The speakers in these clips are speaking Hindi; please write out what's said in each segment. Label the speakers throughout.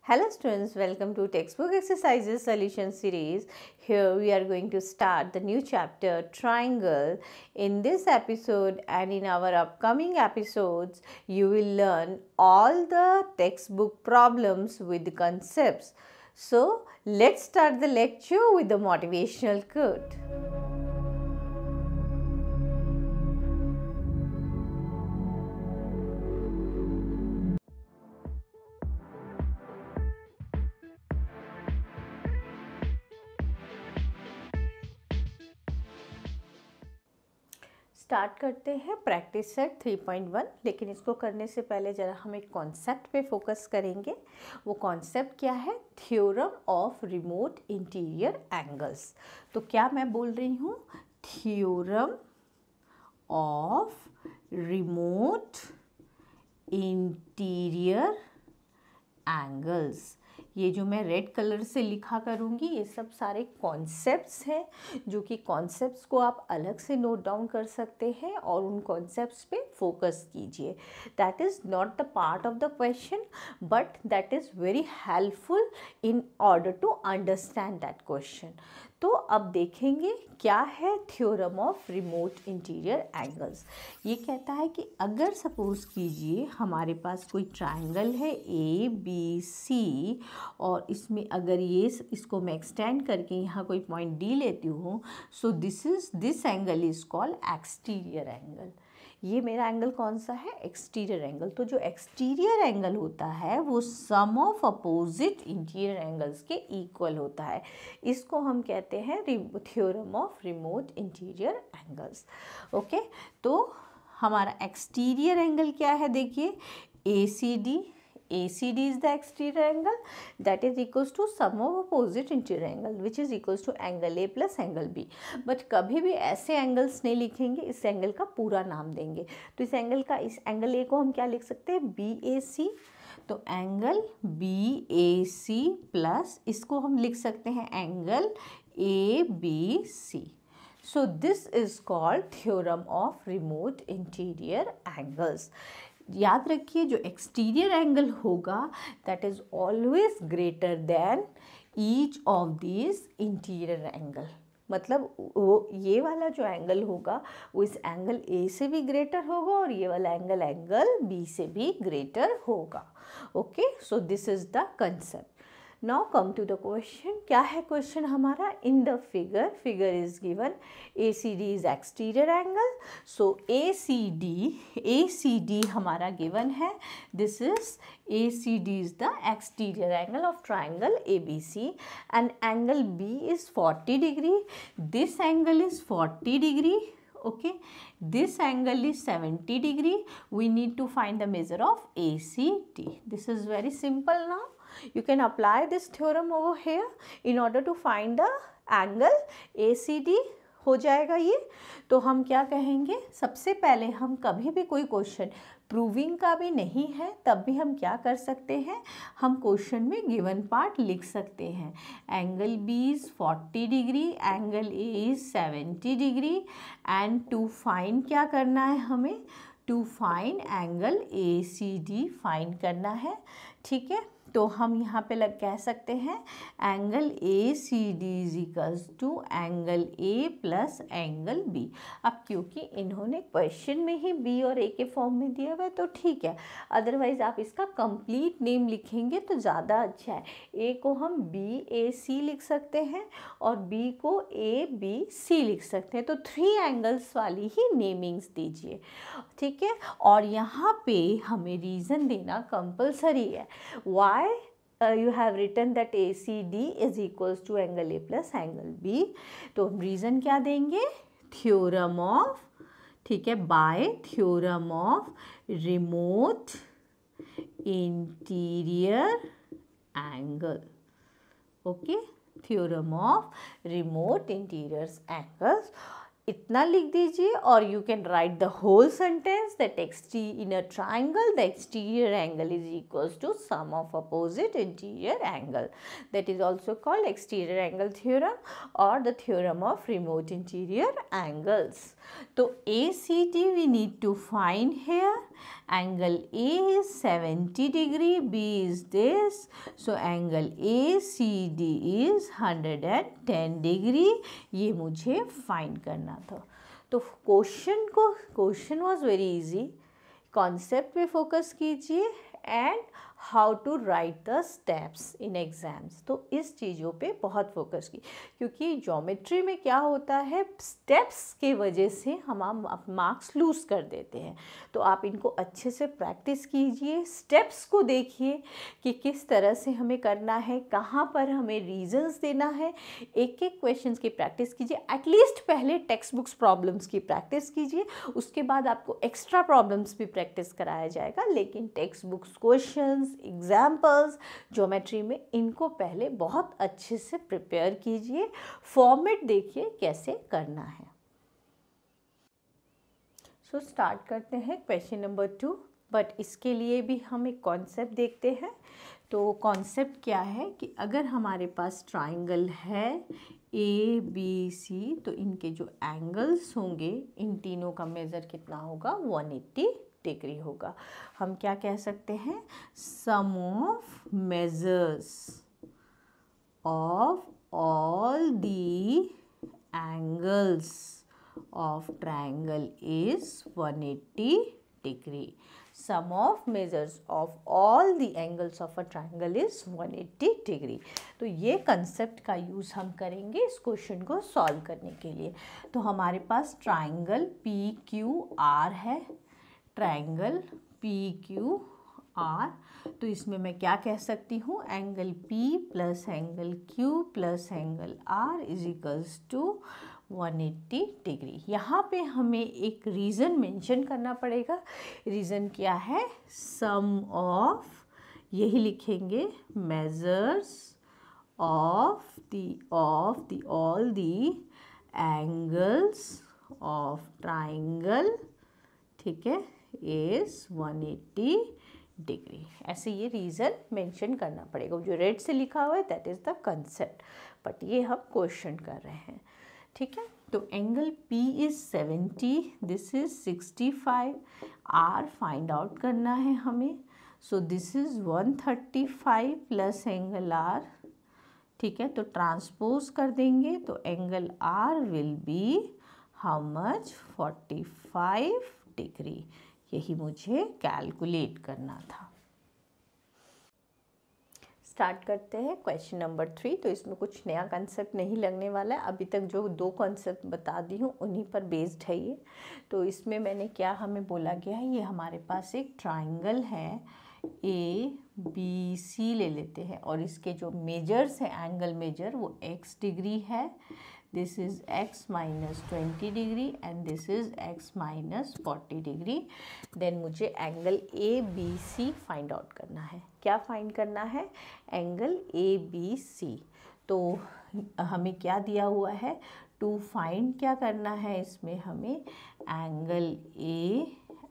Speaker 1: Hello students, welcome to Textbook Exercises Solution Series. Here we are going to start the new chapter Triangle. In this episode and in our upcoming episodes, you will learn all the textbook problems with the concepts. So let's start the lecture with the motivational quote. Start करते हैं प्रैक्टिस सेट 3.1। लेकिन इसको करने से पहले ज़रा हम एक कॉन्सेप्ट पे फोकस करेंगे। वो कॉन्सेप्ट क्या है? Theorem of remote interior angles. तो क्या मैं बोल रही हूँ? Theorem of remote interior angles. ये जो मैं रेड कलर से लिखा करूँगी ये सब सारे कॉन्सेप्ट्स हैं, जो कि कॉन्सेप्ट्स को आप अलग से नोट डाउन कर सकते हैं और उन कॉन्सेप्ट्स पे फोकस कीजिए। That is not the part of the question but that is very helpful in order to understand that question. तो अब देखेंगे क्या है theorem of remote interior angles. ये कहता है कि अगर सपोज कीजिए हमारे पास कोई ट्रायंगल है ABC और इसमें अगर इसको मैं एक्सटेंड करके यहाँ कोई पॉइंट D लेती हूँ, so this angle is called exterior angle. ये मेरा एंगल कौन सा है? Exterior angle. तो जो एक्सटीरियर एंगल होता है वो सम ऑफ अपोजिट इंटीरियर एंगल्स के इक्वल होता है। इसको हम कहते हैं theorem of remote interior angles. Okay, तो हमारा एक्सटीरियर एंगल क्या है? देखिए ACD is the exterior angle that is equals to sum of opposite interior angle which is equals to angle A plus angle B। But कभी भी ऐसे एंगल्स नहीं लिखेंगे, इस एंगल का पूरा नाम देंगे। तो इस एंगल A को हम क्या लिख सकते हैं? BAC। तो एंगल BAC प्लस इसको हम लिख सकते हैं angle ABC। So this is called theorem of remote interior angles। याद रखिए जो एक्सटीरियर एंगल होगा that is always greater than each of this interior angle. मतलब वो ये वाला जो एंगल होगा वो इस एंगल A से भी ग्रेटर होगा और ये वाला एंगल B से भी ग्रेटर होगा। Okay, so this is the concept. Now come to the question. क्या है क्वेश्चन हमारा? In the figure is given ACD is exterior angle. So ACD हमारा गिवन है। This is ACD is the exterior angle of triangle ABC and angle B is 40 degree. This angle is 40 degree. Okay, this angle is 70 degree. We need to find the measure of ACD. This is very simple now. You can apply this theorem over here in order to find the angle ACD। हो जाएगा ये। तो हम क्या कहेंगे? सबसे पहले हम कभी भी कोई क्वेश्चन प्रूविंग का भी नहीं है तब भी हम क्या कर सकते हैं? हम क्वेश्चन में गिवन पार्ट लिख सकते हैं। Angle B is 40 degree, angle A is 70 degree and to find क्या करना है हमें? To find angle ACD find करना है। ठीक है, तो हम यहाँ पे कह सकते हैं angle ACD is equals to angle A plus angle B। अब क्योंकि इन्होंने क्वेश्चन में ही B और A के फॉर्म में दिया हुआ है तो ठीक है, अदरवाइज आप इसका कंप्लीट नेम लिखेंगे तो ज़्यादा अच्छा है। A को हम BAC लिख सकते हैं और B को ABC लिख सकते हैं। तो 3 एंगल्स वाली ही नेमिंग्स दीजिए। ठीक है, और यहाँ पे हमें रीज़न देना कंपलसरी है। Why you have written that ACD is equals to angle A plus angle B? तो हम रीज़न क्या देंगे? थ्योरम ऑफ, ठीक है, by theorem of remote interior angle. Okay, theorem of remote interior angles. इतना लिख दीजिए और you can write the whole sentence that in a triangle the exterior angle is equals to sum of opposite interior angle. That is also called exterior angle theorem or the theorem of remote interior angles. तो ACD we need to find here Angle A is 70 degree, B is this. So angle ACD is 110 degree. ये मुझे फाइंड करना था. तो question was very easy. Concept पे फोकस कीजिए and how to write the steps in exams. तो इस चीज़ों पे बहुत फोकस की, क्योंकि ज्योमेट्री में क्या होता है, स्टेप्स के वजह से हम मार्क्स लूज कर देते हैं. तो आप इनको अच्छे से प्रैक्टिस कीजिए, स्टेप्स को देखिए कि किस तरह से हमें करना है, कहाँ पर हमें रीजंस देना है. एक एक क्वेश्चंस की प्रैक्टिस कीजिए. एटलीस्ट पहले टेक्स्ट बुक्स प्रॉब्लम्स की प्रैक्टिस कीजिए, उसके बाद आपको एक्स्ट्रा प्रॉब्लम्स भी प्रैक्टिस कराया जाएगा. लेकिन text books questions, examples geometry में, इनको पहले बहुत अच्छे से प्रिपेयर कीजिए. फॉर्मेट देखिए कैसे करना है. सो स्टार्ट करते हैं क्वेश्चन नंबर 2. बट इसके लिए भी हम एक कॉन्सेप्ट देखते हैं. तो कॉन्सेप्ट क्या है कि अगर हमारे पास ट्राइंगल है ABC, तो इनके जो एंगल्स होंगे, इन तीनों का मेज़र कितना होगा, 180 डिग्री होगा. हम क्या कह सकते हैं, sum of measures of all the angles of triangle is 180 degree. Sum of measures of all the angles of a triangle is 180 degree. तो ये कंसेप्ट का यूज़ हम करेंगे इस क्वेश्चन को सॉल्व करने के लिए. तो हमारे पास ट्राइंगल PQR है, ट्राइंगल PQR. तो इसमें मैं क्या कह सकती हूँ, angle P plus angle Q plus angle R is equals to 180 degree. यहाँ पे हमें एक रीज़न मेंशन करना पड़ेगा. रीज़न क्या है, सम ऑफ, यही लिखेंगे, measures of the all the angles of triangle, ठीक है, इज 180 डिग्री. ऐसे ये रीज़न मेंशन करना पड़ेगा. जो रेड से लिखा हुआ है that is the concept, but ये हम क्वेश्चन कर रहे हैं. ठीक है. तो angle P is 70, this is 65. R find out करना है हमें. सो this is 135 plus angle R. ठीक है. तो ट्रांसपोज कर देंगे तो angle R will be how much, 45 degree. यही मुझे कैलकुलेट करना था. स्टार्ट करते हैं क्वेश्चन नंबर 3. तो इसमें कुछ नया कंसेप्ट नहीं लगने वाला है. अभी तक जो 2 कंसेप्ट बता दी हूँ उन्हीं पर बेस्ड है ये. तो इसमें मैंने क्या हमें बोला गया है, ये हमारे पास एक ट्राइंगल है ABC ले लेते हैं और इसके जो मेजर्स हैं, एंगल मेजर, वो x डिग्री है. This is x minus 20 degree and this is x minus 40 degree. Then मुझे एंगल ABC फाइंड आउट करना है. क्या फाइंड करना है, एंगल ABC. तो हमें क्या दिया हुआ है, टू फाइंड क्या करना है, इसमें हमें angle A,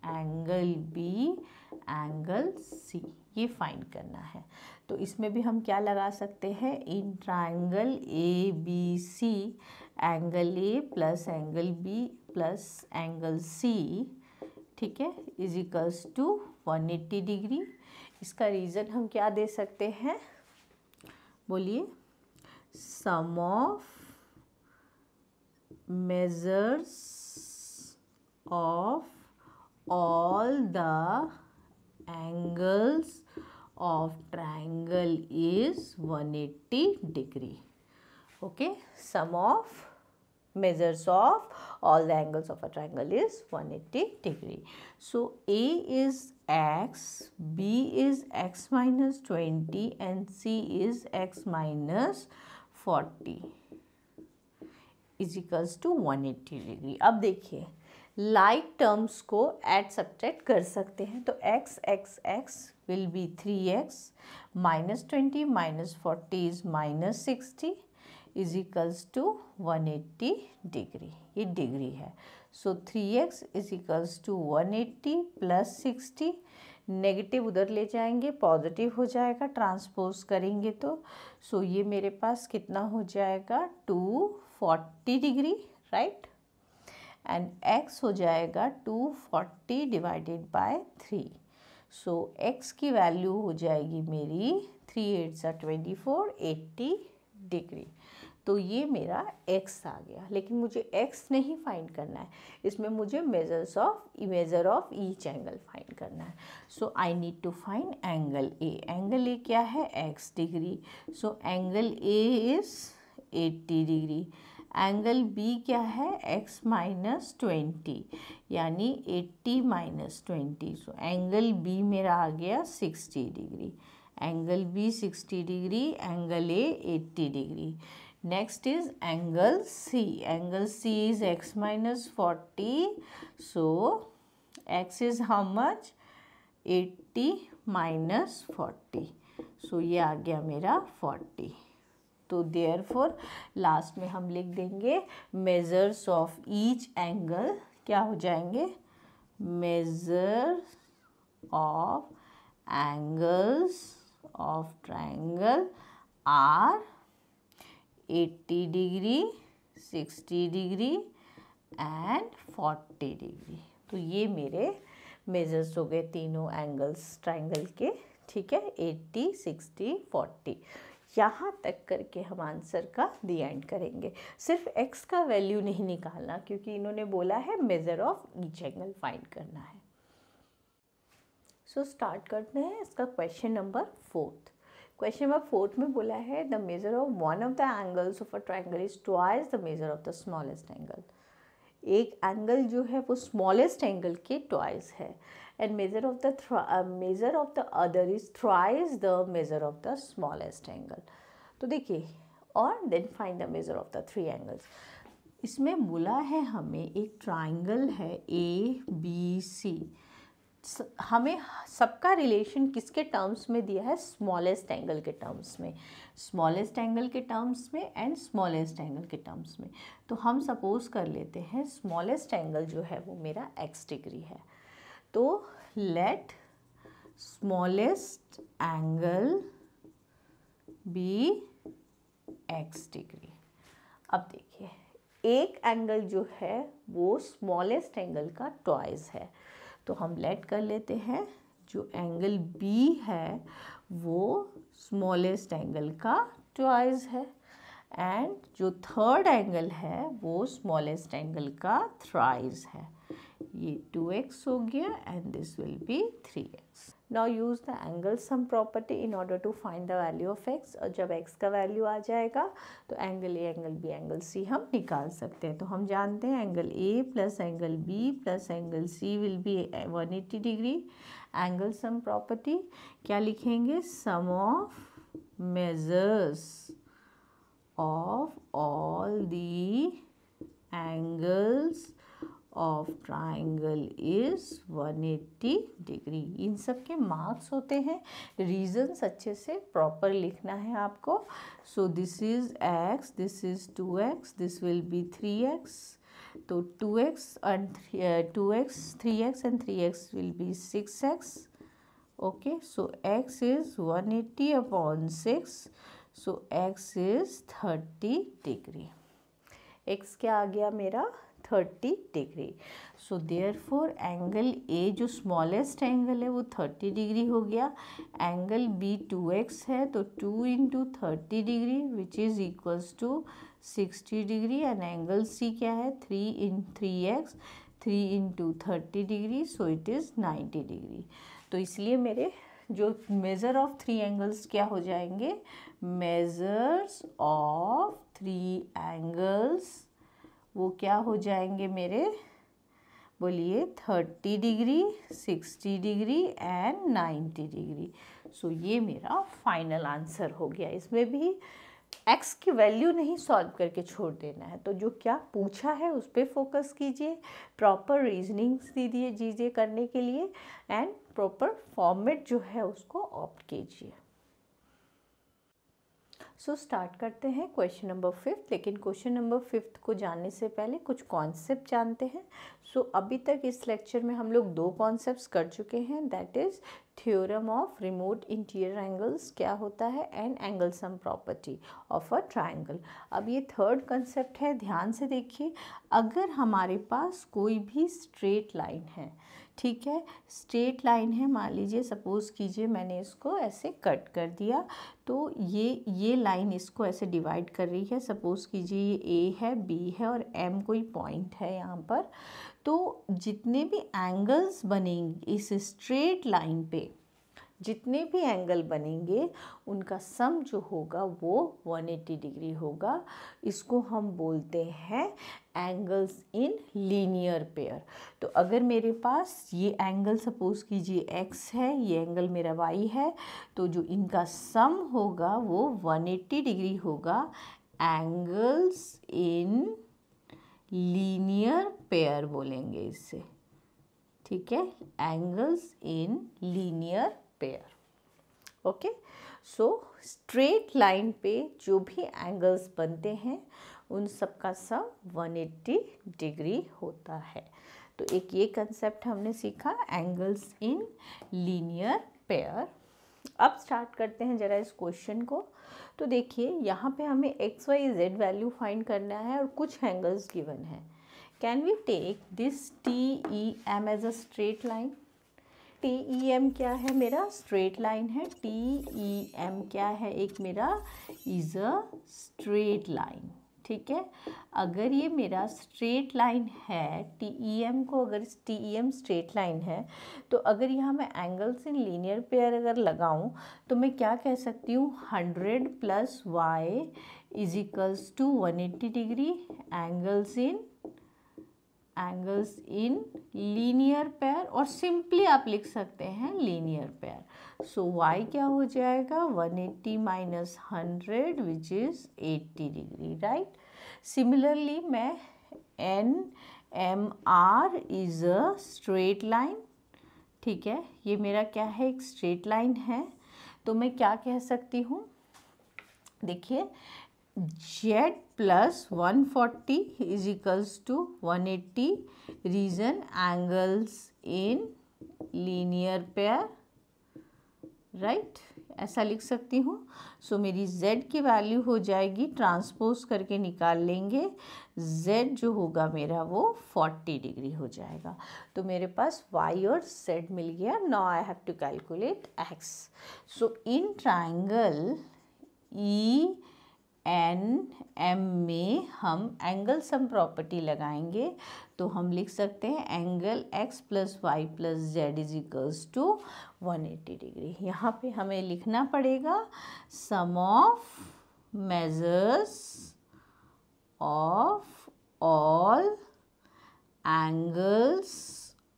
Speaker 1: angle B, angle C, ये फाइंड करना है. तो इसमें भी हम क्या लगा सकते हैं, in triangle ABC angle A plus angle B plus angle C, ठीक है, इज इक्वल्स टू 180 डिग्री. इसका रीज़न हम क्या दे सकते हैं, बोलिए, sum of measures of all the angles of triangle is 180 degree. Okay, sum of measures of all the angles of a triangle is 180 degree. So A is x, B is x minus 20 and C is x minus 40 is equals to 180 degree. अब देखिए, लाइक टर्म्स को ऐड सब्ट्रैक्ट कर सकते हैं. तो x x x will be 3x minus 20 minus 40 is minus 60 is equals to 180 degree. ये डिग्री है. So 3x is equals to 180 plus 60. Negative उधर ले जाएंगे, पॉजिटिव हो जाएगा, ट्रांसपोज करेंगे तो. सो ये मेरे पास कितना हो जाएगा, 240 डिग्री, राइट. एंड x हो जाएगा 240 डिवाइडेड बाय 3। सो x की वैल्यू हो जाएगी मेरी 3 8 24 80 डिग्री। तो ये मेरा x आ गया, लेकिन मुझे x नहीं फाइंड करना है, इसमें मुझे measure of each angle find करना है। So I need to find angle A. Angle A क्या है? x degree. So angle A is 80 degree. Angle B क्या है? x माइनस 20, यानी 80 माइनस 20। सो एंगल बी मेरा आ गया 60 degree. Angle B 60 degree, angle A 80 degree. Next is angle C. Angle C is x minus 40. So x is how much? 80 minus 40. So ये आ गया मेरा 40. तो therefore लास्ट में हम लिख देंगे measures of each angle क्या हो जाएंगे? Measures of angles of triangle are 80 degree, 60 degree and 40 degree. तो ये मेरे मेजर्स हो गए तीनों एंगल्स ट्राइंगल के, ठीक है, 80, 60, 40। यहाँ तक करके हम आंसर का दी एंड करेंगे। सिर्फ x का वैल्यू नहीं निकालना, क्योंकि इन्होंने बोला है major of each angle find करना है। सो स्टार्ट करते हैं इसका क्वेश्चन नंबर 4। क्वेश्चन नंबर 4 में बोला है the measure of one of the angles of a triangle is twice the measure of the smallest angle. एक एंगल जो है वो स्मॉलेस्ट एंगल के ट्वाइस है, and measure of the other is thrice the measure of the smallest angle. तो देखिए, और then find the measure of the three angles. इसमें बोला है हमें एक ट्राइंगल है ABC, हमें सबका रिलेशन किसके टर्म्स में दिया है? स्मॉलेस्ट एंगल के टर्म्स में, स्मॉलेस्ट एंगल के टर्म्स में एंड स्मॉलेस्ट एंगल के टर्म्स में। तो हम सपोज कर लेते हैं स्मॉलेस्ट एंगल जो है वो मेरा x डिग्री है। तो let smallest angle be x degree. अब देखिए, एक एंगल जो है वो स्मॉलेस्ट एंगल का ट्वाइस है, तो हम लेट कर लेते हैं जो एंगल B है वो स्मॉलेस्ट एंगल का ट्वाइस है, एंड जो थर्ड एंगल है वो स्मॉलेस्ट एंगल का थ्राइस है। ये 2x हो गया and this will be 3x। Now use the angle sum property in order to find the value of x। और जब x का वैल्यू आ जाएगा तो angle A, angle B, angle C हम निकाल सकते हैं। तो हम जानते हैं angle A plus angle B plus angle C will be 180 degree. Angle sum property क्या लिखेंगे? Sum of measures of all the angles of triangle is 180 degree. इन सब के मार्क्स होते हैं, रीजंस अच्छे से प्रॉपर लिखना है आपको। सो this is x, this is 2x, this will be 3x। तो 2x and 2x, 3x and 3x will be 6x. Okay, so x is 180 upon 6, so x is 30 degree. x क्या आ गया मेरा? 30 degree. So therefore angle A जो स्मॉलेस्ट एंगल है वो 30 डिग्री हो गया। एंगल B 2x है, तो 2 into 30 degree which is equals to 60 degree, and angle C क्या है? 3x, 3 into 30 degree, so it is 90 degree. तो इसलिए मेरे जो मेज़र ऑफ थ्री एंगल्स क्या हो जाएंगे? मेजर्स ऑफ थ्री एंगल्स वो क्या हो जाएंगे मेरे? बोलिए 30 डिग्री, 60 डिग्री एंड 90 डिग्री। सो ये मेरा फाइनल आंसर हो गया। इसमें भी x की वैल्यू नहीं सॉल्व करके छोड़ देना है, तो जो क्या पूछा है उस पर फोकस कीजिए, प्रॉपर रीजनिंग्स दीजिए करने के लिए, एंड प्रॉपर फॉर्मेट जो है उसको ऑप्ट कीजिए। सो स्टार्ट करते हैं क्वेश्चन नंबर 5। लेकिन क्वेश्चन नंबर 5 को जानने से पहले कुछ कॉन्सेप्ट जानते हैं। सो अभी तक इस लेक्चर में हम लोग 2 कॉन्सेप्ट्स कर चुके हैं, that is theorem of remote interior angles क्या होता है, and angle sum property of a triangle. अब ये थर्ड कंसेप्ट है, ध्यान से देखिए। अगर हमारे पास कोई भी स्ट्रेट लाइन है, ठीक है, स्ट्रेट लाइन है, मान लीजिए सपोज़ कीजिए मैंने इसको ऐसे कट कर दिया, तो ये लाइन इसको ऐसे डिवाइड कर रही है। सपोज़ कीजिए ये ए है, बी है और एम कोई पॉइंट है यहाँ पर। तो जितने भी एंगल्स बनेंगे इस स्ट्रेट लाइन पे, जितने भी एंगल बनेंगे उनका सम जो होगा वो 180 डिग्री होगा। इसको हम बोलते हैं एंगल्स इन लीनियर पेयर। तो अगर मेरे पास ये एंगल सपोज़ कीजिए x है, ये एंगल मेरा y है, तो जो इनका सम होगा वो 180 डिग्री होगा। एंगल्स इन लीनियर पेयर बोलेंगे इसे, ठीक है, angles in linear pair. Okay, so straight line पे जो भी एंगल्स बनते हैं उन सब का सम 180 डिग्री होता है। तो एक ये कंसेप्ट हमने सीखा, एंगल्स इन लीनियर पेयर। अब स्टार्ट करते हैं ज़रा इस क्वेश्चन को। तो देखिए यहाँ पे हमें X Y Z value find करना है और कुछ एंगल्स गिवन है। Can we take this T E M as a straight line. T E M क्या है, मेरा स्ट्रेट लाइन है। टी ई एम क्या है, एक मेरा इज़ अ स्ट्रेट लाइन, ठीक है। अगर ये मेरा स्ट्रेट लाइन है, टी ई एम को अगर T E am straight line है, तो अगर यहाँ मैं एंगल्स इन लीनियर पेयर अगर लगाऊँ तो मैं क्या कह सकती हूँ, 100 + y is equals to 180 degree angles in linear pair, और सिंपली आप लिख सकते हैं लीनियर पेयर। सो y क्या हो जाएगा, 180 - 100 which is 80 degree, right. Similarly मैं N M R is a straight line, ठीक है, ये मेरा क्या है, एक स्ट्रेट लाइन है। तो मैं क्या कह सकती हूँ, देखिए z + 140 is equals to 180 reason angles in linear pair, right, ऐसा लिख सकती हूँ। सो मेरी z की वैल्यू हो जाएगी, ट्रांसपोज करके निकाल लेंगे, z जो होगा मेरा वो 40 डिग्री हो जाएगा। तो मेरे पास y और z मिल गया। Now I have to calculate x। So in triangle E N M में हम एंगल सम प्रॉपर्टी लगाएंगे, तो हम लिख सकते हैं angle x + y + z is equals to 180 degree. यहाँ पे हमें लिखना पड़ेगा sum of measures of all angles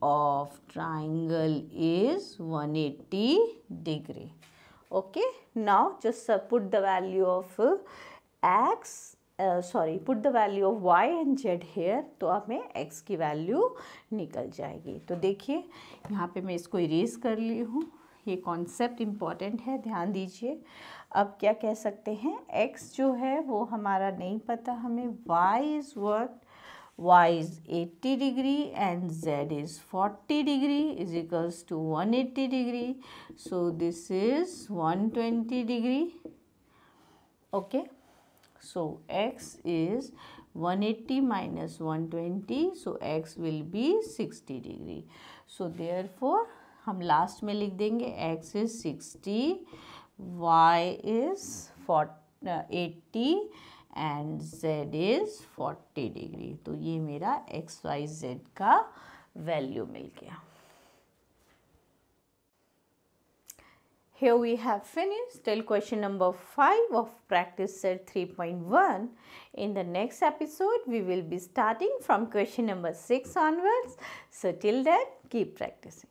Speaker 1: of triangle is 180 degree. Okay, now just put the value of put the value of y and z here, तो अब हमें x की वैल्यू निकल जाएगी। तो देखिए यहाँ पे मैं इसको इरेज कर ली हूँ, ये कॉन्सेप्ट इम्पॉर्टेंट है, ध्यान दीजिए। अब क्या कह सकते हैं, x जो है वो हमारा नहीं पता हमें, y is what, y is 80 degree and z is 40 degree is equals to 180 degree. So this is 120 degree. Okay. So x is 180 minus 120. So x will be 60 degree. So therefore हम लास्ट में लिख देंगे x is 60, y is 80 and z is 40 degree. तो ये मेरा x y z का वैल्यू मिल गया। Here we have finished till question number 5 of practice set 3.1. In the next episode, we will be starting from question number 6 onwards. So till then, keep practicing.